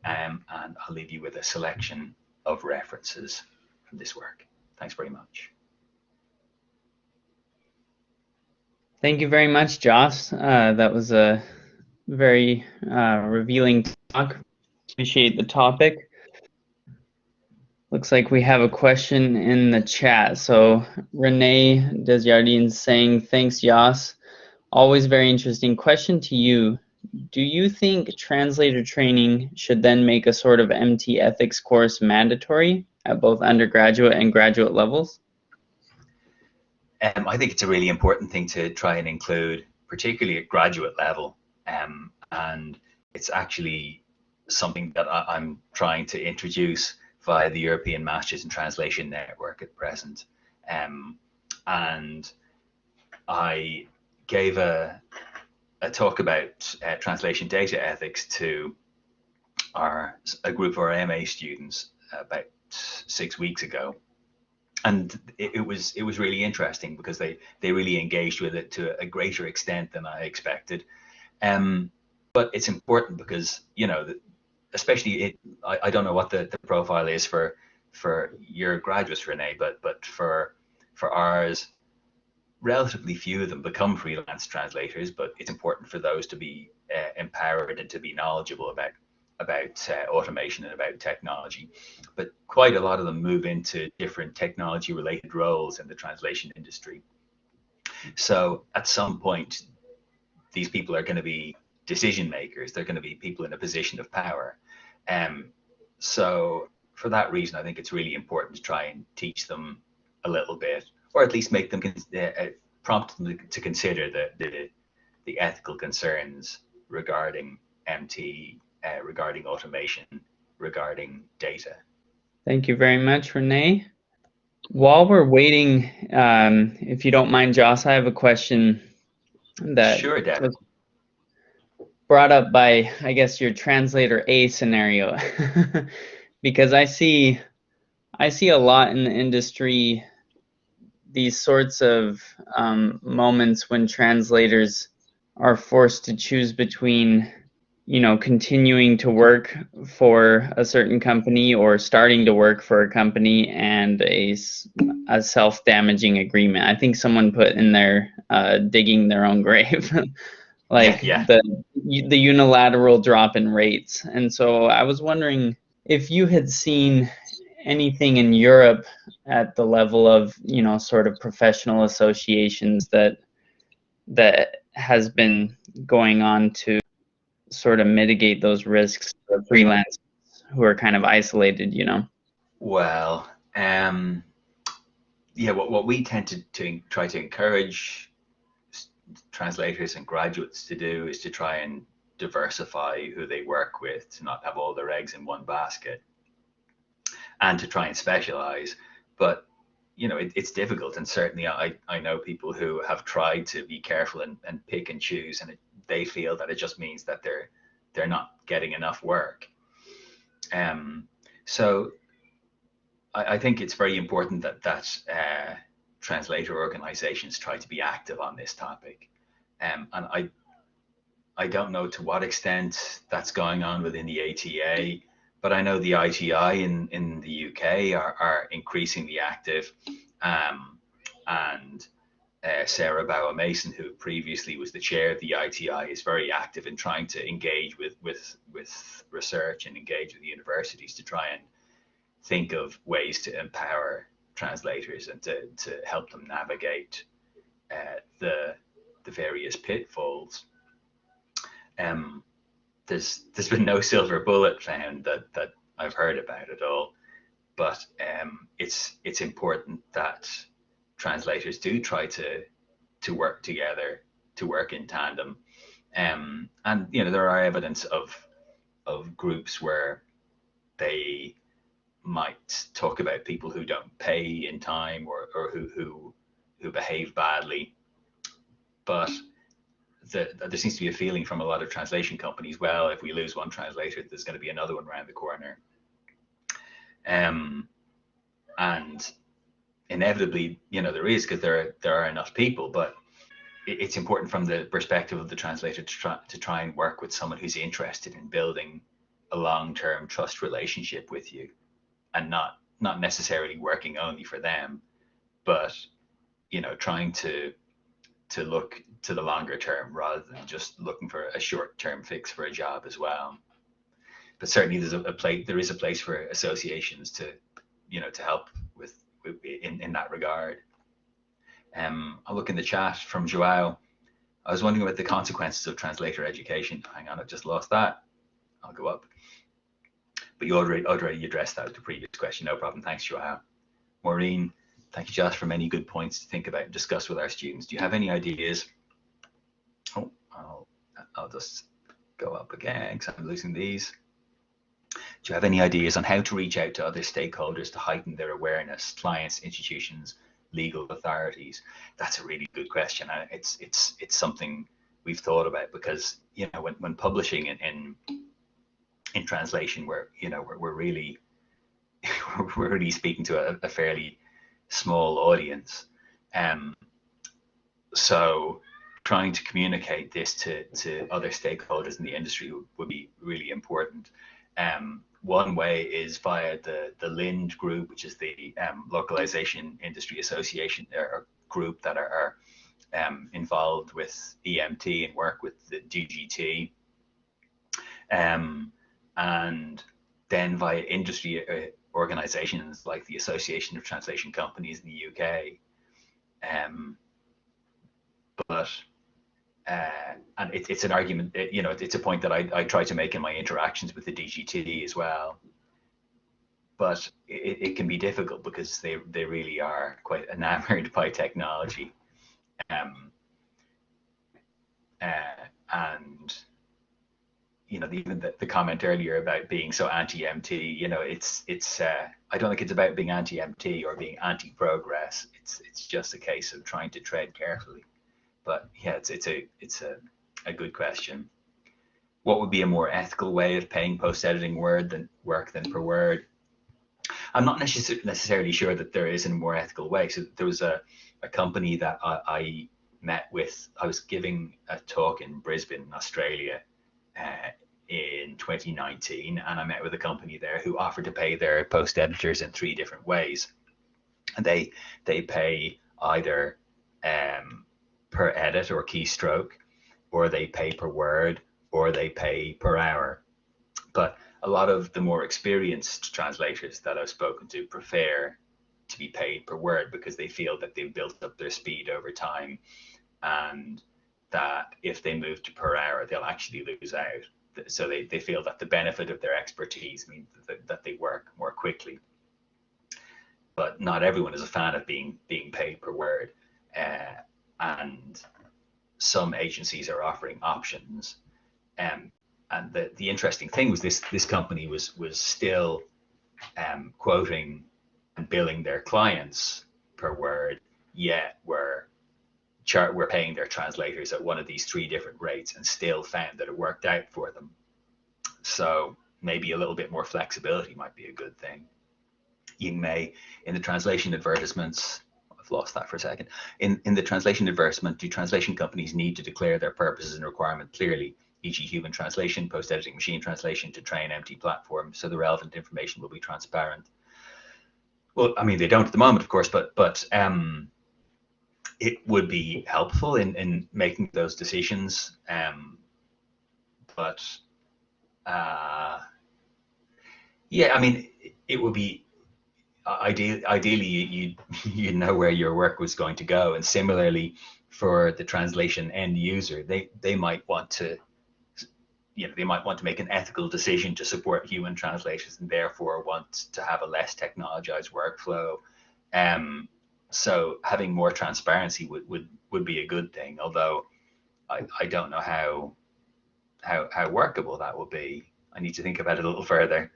and I'll leave you with a selection of references from this work. Thanks very much. Thank you very much, Joss. That was a very revealing talk. Appreciate the topic. Looks like we have a question in the chat. So Renee Desjardins saying, thanks, Joss. Always very interesting. Question to you. Do you think translator training should then make a sort of MT ethics course mandatory at both undergraduate and graduate levels? I think it's a really important thing to try and include, particularly at graduate level. And it's actually something that I'm trying to introduce via the European Masters in Translation Network at present. And I gave a talk about translation data ethics to a group of our MA students about 6 weeks ago, and it was really interesting because they really engaged with it to a greater extent than I expected. But it's important because, you know, especially I don't know what the profile is for your graduates, Renee, but for ours, relatively few of them become freelance translators, but it's important for those to be empowered and to be knowledgeable about automation and about technology. But quite a lot of them move into different technology related roles in the translation industry. So at some point, these people are going to be decision makers. They're going to be people in a position of power. So for that reason, I think it's really important to try and teach them a little bit, or at least make them prompt them to consider the ethical concerns regarding MT, regarding automation, regarding data. Thank you very much, Renee. While we're waiting, if you don't mind, Joss, I have a question that Sure, Devin. was brought up by, I guess, your translator A scenario, because I see a lot in the industry, these sorts of moments when translators are forced to choose between, you know, continuing to work for a certain company or starting to work for a company and a self-damaging agreement. I think someone put in there digging their own grave. Like Yeah. the unilateral drop in rates. And so I was wondering if you had seen anything in Europe at the level of, you know, sort of professional associations that has been going on to sort of mitigate those risks for freelancers who are kind of isolated, you know? Well, yeah, what we tend to try to encourage translators and graduates to do is to try and diversify who they work with, to not have all their eggs in one basket, and to try and specialize. But you know, it's difficult, and certainly I know people who have tried to be careful and pick and choose, and they feel that it just means that they're not getting enough work. So I think it's very important that translator organizations try to be active on this topic. And I don't know to what extent that's going on within the ATA, but I know the ITI in the UK are increasingly active. And Sarah Bauer Mason, who previously was the chair of the ITI, is very active in trying to engage with research and engage with universities to try and think of ways to empower translators and to help them navigate the various pitfalls. There's been no silver bullet found that I've heard about at all, but it's important that translators do try to work together, to work in tandem, and you know, there are evidence of groups where they might talk about people who don't pay in time or who behave badly, but there seems to be a feeling from a lot of translation companies, well, if we lose one translator, there's going to be another one around the corner. And inevitably, you know, there is, because there are enough people, but it's important from the perspective of the translator to try and work with someone who's interested in building a long-term trust relationship with you, and not necessarily working only for them, but you know, trying to look to the longer term rather than just looking for a short-term fix for a job as well. But certainly there is a place for associations to, you know, to help with in that regard. I'll look in the chat from Joao. I was wondering about the consequences of translator education. Hang on, I've just lost that. I'll go up. But you already addressed that with the previous question. No problem. Thanks, Joao. Maureen, thank you, Josh, for many good points to think about and discuss with our students. Do you have any ideas? Oh, I'll just go up again because I'm losing these. Do you have any ideas on how to reach out to other stakeholders to heighten their awareness, clients, institutions, legal authorities? That's a really good question. It's something we've thought about, because you know, when publishing in translation, we're really we're really speaking to a fairly small audience. So trying to communicate this to other stakeholders in the industry would be really important. One way is via the LIND group, which is the Localization Industry Association or group that are involved with EMT and work with the DGT. And then via industry organizations like the Association of Translation Companies in the UK. And it's an argument, it's a point that I try to make in my interactions with the DGT as well. But it can be difficult because they really are quite enamored by technology. And even the comment earlier about being so anti-MT, it's I don't think it's about being anti-MT or being anti-progress. It's just a case of trying to tread carefully. But yeah, it's a good question. What would be a more ethical way of paying post-editing work than per word? I'm not necessarily sure that there is a more ethical way. So there was a company that I met with. I was giving a talk in Brisbane, Australia, in 2019, and I met with a company there who offered to pay their post editors in 3 different ways. And they pay either per edit or keystroke, or they pay per word, or they pay per hour. But a lot of the more experienced translators that I've spoken to prefer to be paid per word because they feel that they've built up their speed over time, and that if they move to per hour, they'll actually lose out. So they feel that the benefit of their expertise means that they work more quickly. But not everyone is a fan of being paid per word. And some agencies are offering options. And the interesting thing was this company was still quoting and billing their clients per word, yet we're paying their translators at one of these 3 different rates, and still found that it worked out for them. So maybe a little bit more flexibility might be a good thing. In the translation advertisements, I've lost that for a second. In the translation advertisement, do translation companies need to declare their purposes and requirement clearly, e.g. human translation, post-editing, machine translation to train empty platforms, so the relevant information will be transparent? Well, I mean, they don't at the moment, of course, but it would be helpful in making those decisions. Yeah, I mean, it would be ideally you know where your work was going to go, and similarly for the translation end user, they might want to make an ethical decision to support human translators, and therefore want to have a less technologized workflow. So having more transparency would be a good thing, although I don't know how workable that will be. I need to think about it a little further.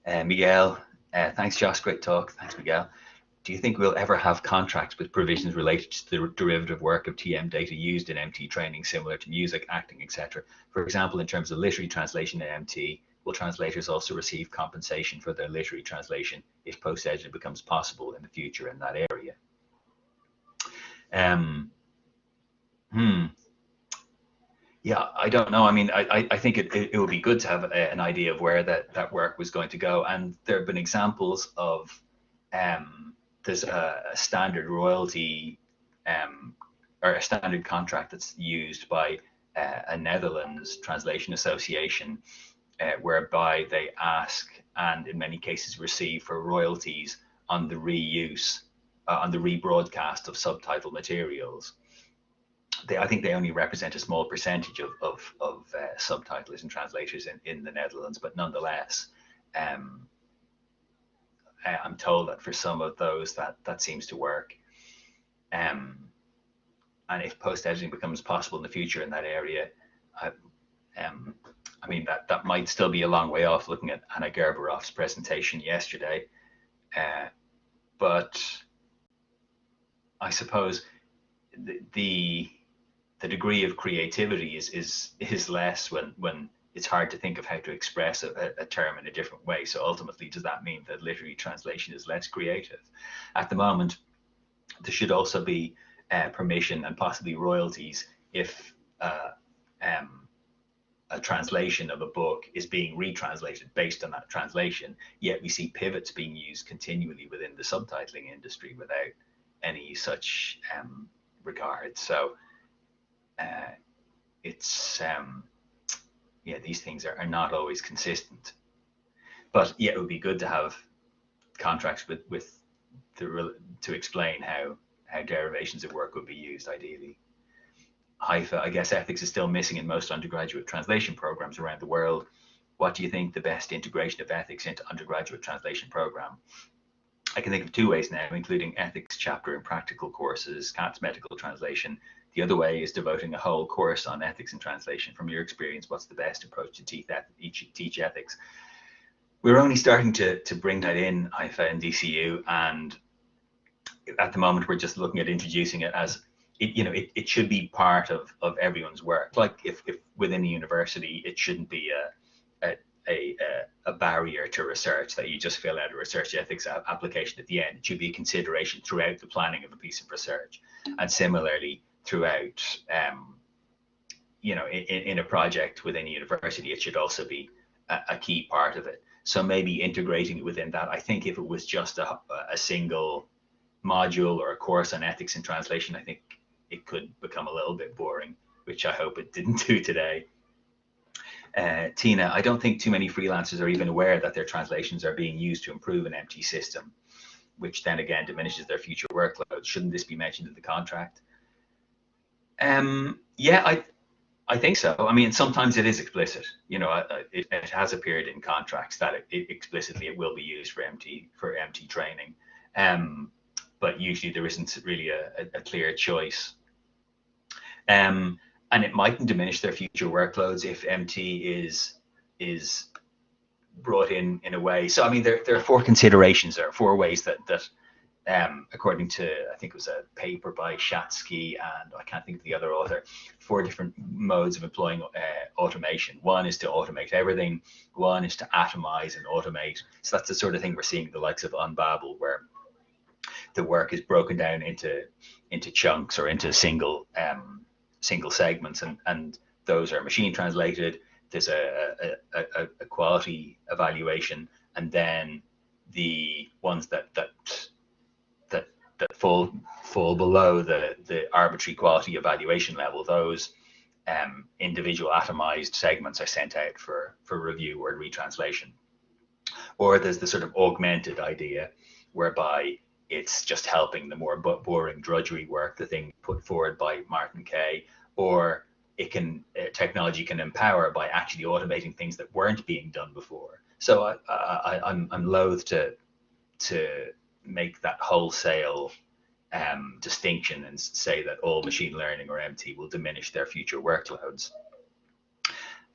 Miguel, thanks Josh, great talk. Thanks Miguel. Do you think we'll ever have contracts with provisions related to the derivative work of TM data used in MT training, similar to music, acting, etc.? For example, in terms of literary translation in MT, will translators also receive compensation for their literary translation if post-editing becomes possible in the future in that area? Yeah, I don't know. I mean, I think it would be good to have an idea of where that work was going to go. And there have been examples of there's a standard royalty or a standard contract that's used by a Netherlands translation association, whereby they ask and in many cases receive for royalties on the reuse, on the rebroadcast of subtitle materials. I think they only represent a small percentage of subtitlers and translators in the Netherlands, but nonetheless, I'm told that for some of those that seems to work. And if post-editing becomes possible in the future in that area, I mean, that might still be a long way off, looking at Anna Gerberoff's presentation yesterday. But I suppose the degree of creativity is less when it's hard to think of how to express a term in a different way. So ultimately, does that mean that literary translation is less creative? At the moment, there should also be permission and possibly royalties if a translation of a book is being retranslated based on that translation. Yet we see pivots being used continually within the subtitling industry without any such regard. So it's yeah, these things are not always consistent. But yeah, it would be good to have contracts with to explain how derivations of work would be used ideally. Haifa, I guess ethics is still missing in most undergraduate translation programs around the world. What do you think the best integration of ethics into undergraduate translation program? I can think of two ways now, including ethics chapter in practical courses, CAT's medical translation. The other way is devoting a whole course on ethics and translation. From your experience, what's the best approach to teach ethics? We're only starting to bring that in, Haifa and DCU, and at the moment we're just looking at introducing it as it should be part of everyone's work. Like if within a university, it shouldn't be a barrier to research that you just fill out a research ethics application at the end. It should be a consideration throughout the planning of a piece of research, and similarly throughout in a project within a university, it should also be a key part of it. So maybe integrating it within that. I think if it was just a single module or a course on ethics and translation, I think it could become a little bit boring, which I hope it didn't do today. Tina, I don't think too many freelancers are even aware that their translations are being used to improve an MT system, which then again diminishes their future workload. Shouldn't this be mentioned in the contract? Yeah, I think so. I mean, sometimes it is explicit. It has appeared in contracts that explicitly it will be used for MT training. But usually there isn't really a clear choice. And it mightn't diminish their future workloads if MT is brought in a way. So I mean, there are four considerations, or four ways that according to, I think it was a paper by Shatsky and I can't think of the other author, four different modes of employing automation. One is to automate everything. One is to atomize and automate. So that's the sort of thing we're seeing the likes of Unbabel, where the work is broken down into chunks or into single segments, and those are machine translated. There's a quality evaluation, and then the ones that fall below the arbitrary quality evaluation level, those individual atomized segments are sent out for review or retranslation. Or there's the sort of augmented idea whereby it's just helping the more boring drudgery work, the thing put forward by Martin Kay, or technology can empower by actually automating things that weren't being done before. So I'm loath to make that wholesale distinction and say that all machine learning or MT will diminish their future workloads.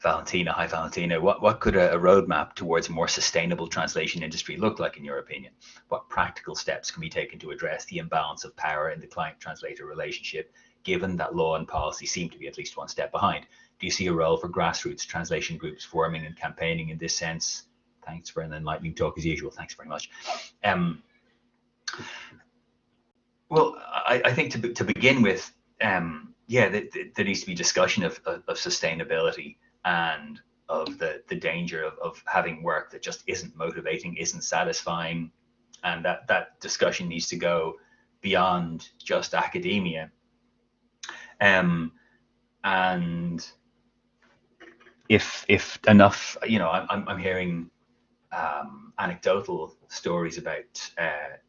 Valentina, hi Valentina. What could a roadmap towards a more sustainable translation industry look like in your opinion? What practical steps can be taken to address the imbalance of power in the client-translator relationship, given that law and policy seem to be at least one step behind? Do you see a role for grassroots translation groups forming and campaigning in this sense? Thanks for an enlightening talk as usual. Thanks very much. Well, I think to begin with, yeah, there needs to be discussion of sustainability and of the danger of having work that just isn't motivating, isn't satisfying, and that discussion needs to go beyond just academia. And if enough, I'm hearing anecdotal stories about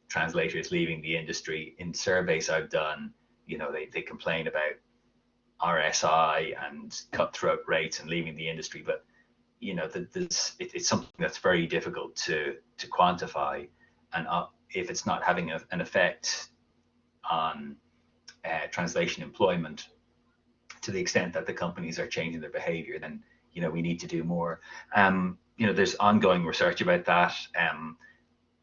translators leaving the industry. In surveys I've done, they complain about RSI and cutthroat rates and leaving the industry, but it's something that's very difficult to quantify, and if it's not having an effect on translation employment to the extent that the companies are changing their behavior, then we need to do more. There's ongoing research about that.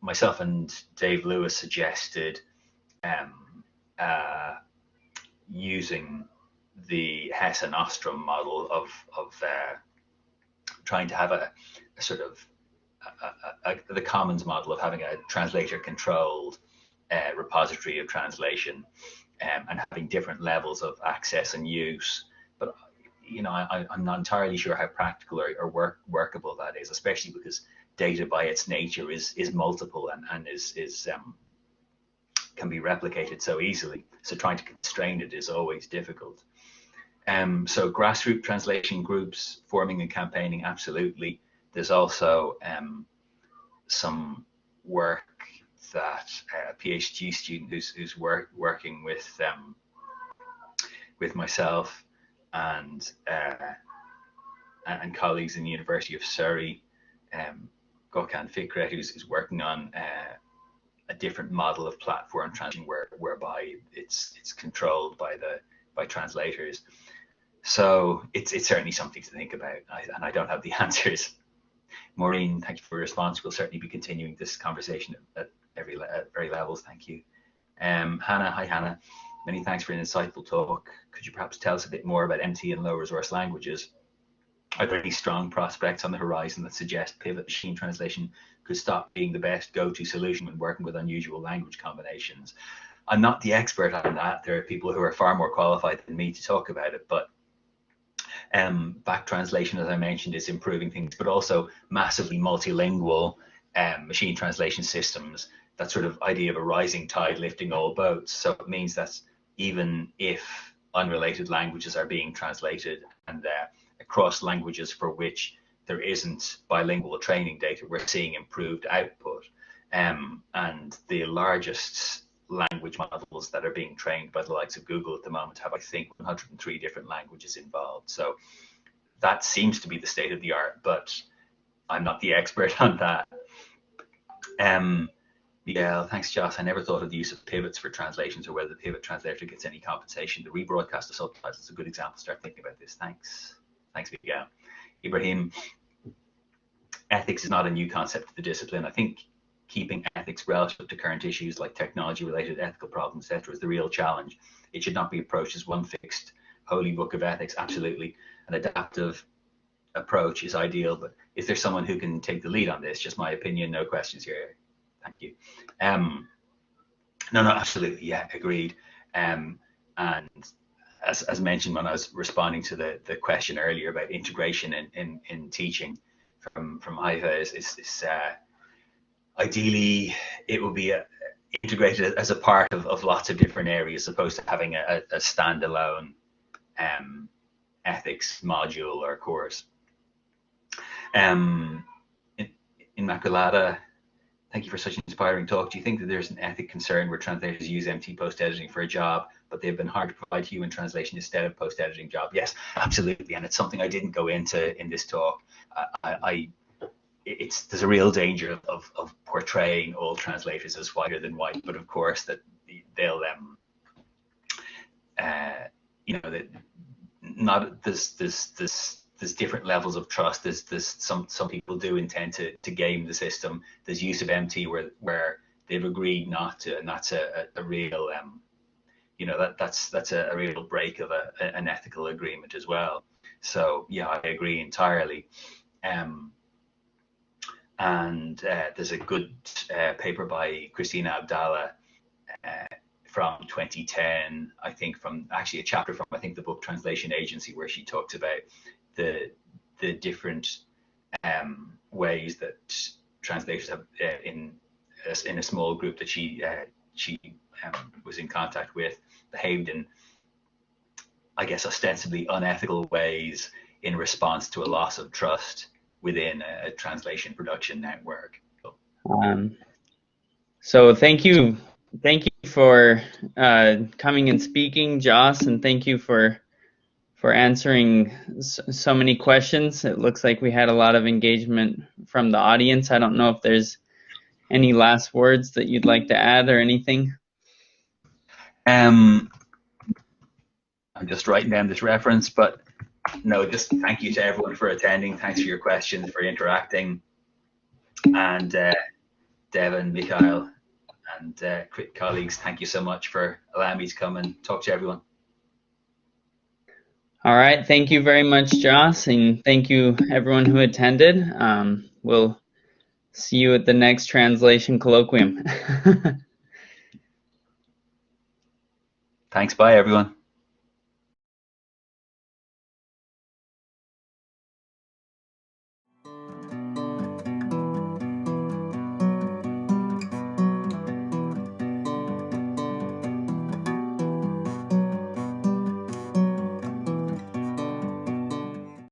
Myself and Dave Lewis suggested using the Hesse and Ostrom model of trying to have a sort of the commons model of having a translator controlled repository of translation, and having different levels of access and use. But I'm not entirely sure how practical or workable that is, especially because data by its nature is multiple and is can be replicated so easily. So trying to constrain it is always difficult. So grassroots translation groups forming and campaigning, absolutely. There's also some work that a PhD student who's working with myself and colleagues in the University of Surrey, Gökhan Fikret, who's working on a different model of platform translation whereby it's controlled by translators. So it's certainly something to think about, and I don't have the answers. Maureen, thank you for your response. We'll certainly be continuing this conversation at very levels. Thank you. Hannah, hi Hannah. Many thanks for an insightful talk. Could you perhaps tell us a bit more about MT and low resource languages? Are there any strong prospects on the horizon that suggest pivot machine translation could stop being the best go-to solution when working with unusual language combinations? I'm not the expert on that. There are people who are far more qualified than me to talk about it, but back translation, as I mentioned, is improving things, but also massively multilingual machine translation systems. That sort of idea of a rising tide lifting all boats. So it means that even if unrelated languages are being translated and across languages for which there isn't bilingual training data, we're seeing improved output. And the largest language models that are being trained by the likes of Google at the moment have, I think, 103 different languages involved. So that seems to be the state of the art, but I'm not the expert on that. Miguel, thanks, Joss. I never thought of the use of pivots for translations or whether the pivot translator gets any compensation. The rebroadcast of subtitles is a good example. Start thinking about this. Thanks, Miguel. Ibrahim, ethics is not a new concept to the discipline. I think keeping ethics relative to current issues like technology-related ethical problems, etc., is the real challenge. It should not be approached as one fixed holy book of ethics. Absolutely, an adaptive approach is ideal, but is there someone who can take the lead on this? Just my opinion, no questions here. Thank you. No, absolutely, yeah, agreed. And as mentioned when I was responding to the question earlier about integration in teaching from IVA, is ideally it will be integrated as a part of lots of different areas, as opposed to having a standalone ethics module or course. Immaculata, thank you for such an inspiring talk. Do you think that there's an ethic concern where translators use MT post-editing for a job, but they've been hard to provide human translation instead of post-editing job? Yes, absolutely, and it's something I didn't go into in this talk. There's a real danger of portraying all translators as whiter than white, but of course that they'll that not there's different levels of trust. There's some people do intend to game the system. There's use of MT where they've agreed not to, and that's a real that's a real break of an ethical agreement as well. So yeah, I agree entirely. And there's a good paper by Christina Abdallah from 2010, I think, from actually a chapter from, I think, the Book Translation Agency, where she talks about the different ways that translators have in a small group that she was in contact with behaved in, I guess, ostensibly unethical ways in response to a loss of trust within a translation production network. So thank you for coming and speaking, Joss, and thank you for answering so many questions. It looks like we had a lot of engagement from the audience. I don't know if there's any last words that you'd like to add or anything. I'm just writing down this reference, but no, just thank you to everyone for attending. Thanks for your questions, for interacting. And Devin, Mikhail, and CRITT colleagues, thank you so much for allowing me to come and talk to everyone. All right. Thank you very much, Joss, and thank you everyone who attended. We'll see you at the next translation colloquium. Thanks. Bye, everyone.